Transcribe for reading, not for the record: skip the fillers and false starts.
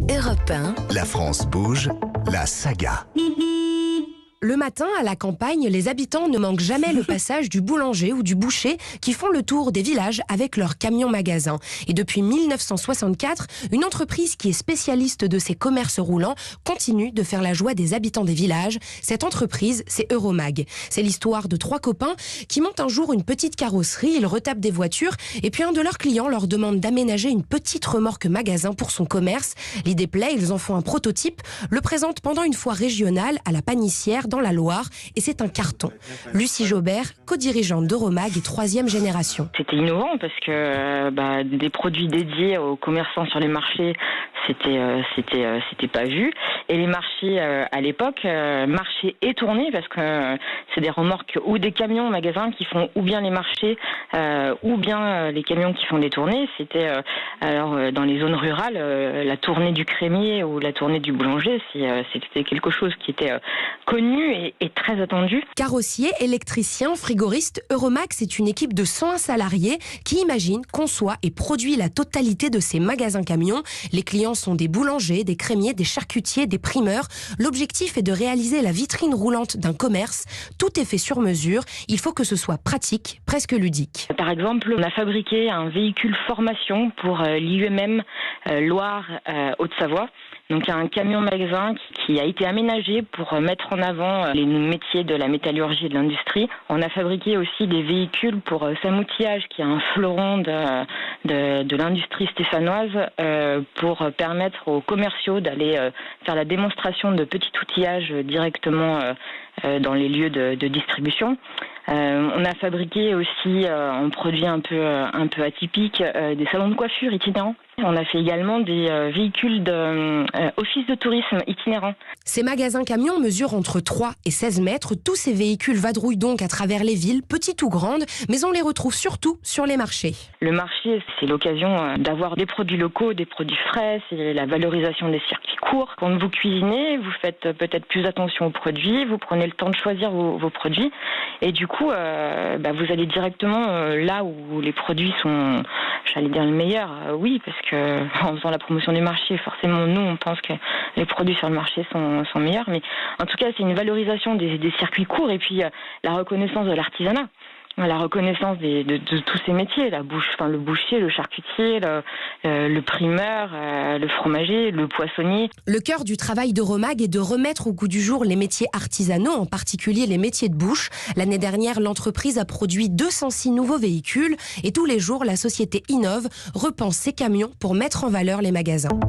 Europe 1. La France bouge, la saga. Le matin, à la campagne, les habitants ne manquent jamais le passage du boulanger ou du boucher qui font le tour des villages avec leurs camions-magasins. Et depuis 1964, une entreprise qui est spécialiste de ces commerces roulants continue de faire la joie des habitants des villages. Cette entreprise, c'est Euromag. C'est l'histoire de 3 copains qui montent un jour une petite carrosserie, ils retapent des voitures et puis un de leurs clients leur demande d'aménager une petite remorque magasin pour son commerce. L'idée plaît, ils en font un prototype, le présentent pendant une foire régionale à la Panissière dans la Loire et c'est un carton. Lucie Jobert, co-dirigeante d'Euromag et 3e génération. C'était innovant parce que des produits dédiés aux commerçants sur les marchés, c'était pas vu. Et les marchés à l'époque marchaient et tournaient parce que c'est des remorques ou des camions magasins qui font ou bien les marchés ou bien les camions qui font des tournées. C'était dans les zones rurales, la tournée du crémier ou la tournée du boulanger, c'était quelque chose qui était connu et très attendu. Carrossier, électricien, frigoriste, Euromag, c'est une équipe de 101 salariés qui imagine, conçoit et produit la totalité de ces magasins camions. Les clients sont des boulangers, des crémiers, des charcutiers, des primeurs. L'objectif est de réaliser la vitrine roulante d'un commerce. Tout est fait sur mesure. Il faut que ce soit pratique, presque ludique. Par exemple, on a fabriqué un véhicule formation pour l'IUMM Loire Haute-Savoie. Donc un camion-magasin qui a été aménagé pour mettre en avant les métiers de la métallurgie et de l'industrie. On a fabriqué aussi des véhicules pour Sam Outillage, qui est un fleuron de l'industrie stéphanoise, pour permettre aux commerciaux d'aller faire la démonstration de petits outillages directement dans les lieux de distribution. On a fabriqué aussi un produit un peu atypique, des salons de coiffure itinérants. On a fait également des véhicules d'office de tourisme itinérants. Ces magasins camions mesurent entre 3 et 16 mètres. Tous ces véhicules vadrouillent donc à travers les villes, petites ou grandes, mais on les retrouve surtout sur les marchés. Le marché, c'est l'occasion d'avoir des produits locaux, des produits frais, c'est la valorisation des circuits courts. Quand vous cuisinez, vous faites peut-être plus attention aux produits, vous prenez le temps de choisir vos produits et du coup, vous allez directement là où les produits sont, j'allais dire, le meilleur. Oui, parce que en faisant la promotion du marché, forcément, nous, on pense que les produits sur le marché sont meilleurs. Mais en tout cas, c'est une valorisation des circuits courts et puis la reconnaissance de l'artisanat. La reconnaissance de tous ces métiers, le boucher, le charcutier, le primeur, le fromager, le poissonnier. Le cœur du travail d'Euromag est de remettre au goût du jour les métiers artisanaux, en particulier les métiers de bouche. L'année dernière, l'entreprise a produit 206 nouveaux véhicules et tous les jours, la société innove, repense ses camions pour mettre en valeur les magasins.